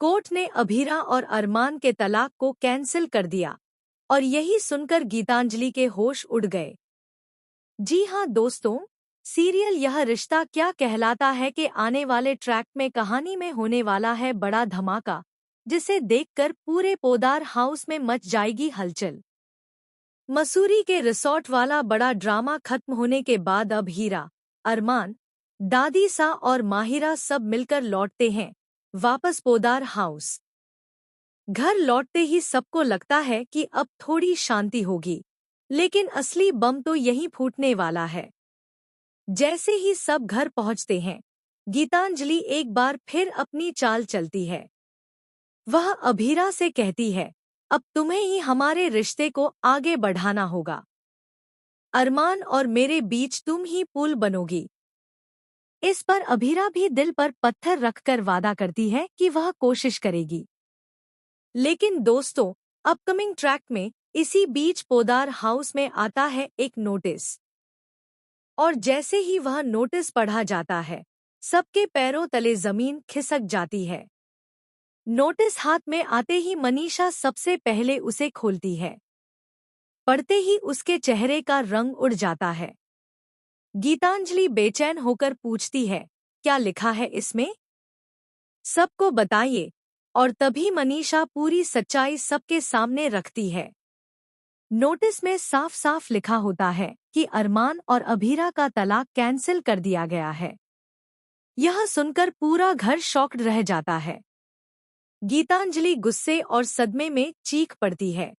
Court ने अभीरा और अरमान के तलाक को कैंसिल कर दिया और यही सुनकर गीतांजलि के होश उड़ गए। जी हाँ दोस्तों, सीरियल यह रिश्ता क्या कहलाता है के आने वाले ट्रैक में कहानी में होने वाला है बड़ा धमाका, जिसे देखकर पूरे पोदार हाउस में मच जाएगी हलचल। मसूरी के रिसोर्ट वाला बड़ा ड्रामा खत्म होने के बाद अब हीरा, अरमान, दादी सा और माहिरा सब मिलकर लौटते हैं वापस पोदार हाउस। घर लौटते ही सबको लगता है कि अब थोड़ी शांति होगी, लेकिन असली बम तो यहीं फूटने वाला है। जैसे ही सब घर पहुंचते हैं, गीतांजलि एक बार फिर अपनी चाल चलती है। वह अभीरा से कहती है, अब तुम्हें ही हमारे रिश्ते को आगे बढ़ाना होगा। अरमान और मेरे बीच तुम ही पुल बनोगी। इस पर अभीरा भी दिल पर पत्थर रखकर वादा करती है कि वह कोशिश करेगी। लेकिन दोस्तों, अपकमिंग ट्रैक में इसी बीच पोदार हाउस में आता है एक नोटिस, और जैसे ही वह नोटिस पढ़ा जाता है, सबके पैरों तले जमीन खिसक जाती है। नोटिस हाथ में आते ही मनीषा सबसे पहले उसे खोलती है। पढ़ते ही उसके चेहरे का रंग उड़ जाता है। गीतांजलि बेचैन होकर पूछती है, क्या लिखा है इसमें? सबको बताइए। और तभी मनीषा पूरी सच्चाई सबके सामने रखती है। नोटिस में साफ साफ लिखा होता है कि अरमान और अभीरा का तलाक कैंसिल कर दिया गया है। यह सुनकर पूरा घर शॉक्ड रह जाता है। गीतांजलि गुस्से और सदमे में चीख पड़ती है।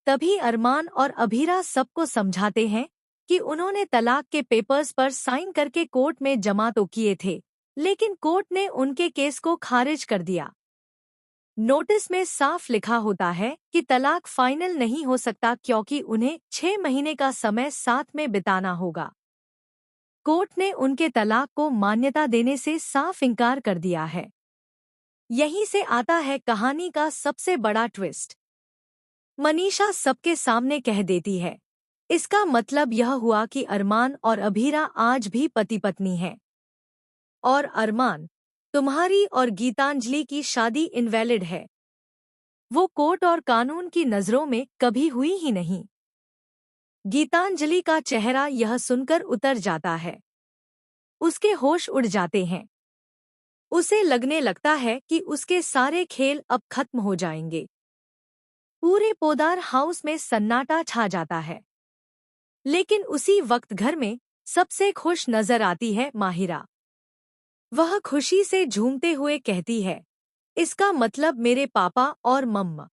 तभी अरमान और अभीरा सबको समझाते हैं कि उन्होंने तलाक के पेपर्स पर साइन करके कोर्ट में जमा तो किए थे, लेकिन कोर्ट ने उनके केस को खारिज कर दिया। नोटिस में साफ लिखा होता है कि तलाक फाइनल नहीं हो सकता क्योंकि उन्हें 6 महीने का समय साथ में बिताना होगा। कोर्ट ने उनके तलाक को मान्यता देने से साफ इनकार कर दिया है। यहीं से आता है कहानी का सबसे बड़ा ट्विस्ट। मनीषा सबके सामने कह देती है, इसका मतलब यह हुआ कि अरमान और अभीरा आज भी पति पत्नी हैं। और अरमान, तुम्हारी और गीतांजलि की शादी इनवैलिड है। वो कोर्ट और कानून की नज़रों में कभी हुई ही नहीं। गीतांजलि का चेहरा यह सुनकर उतर जाता है। उसके होश उड़ जाते हैं। उसे लगने लगता है कि उसके सारे खेल अब खत्म हो जाएंगे। पूरे पोदार हाउस में सन्नाटा छा जाता है। लेकिन उसी वक्त घर में सबसे खुश नजर आती है माहिरा। वह खुशी से झूमते हुए कहती है, इसका मतलब मेरे पापा और मम्मा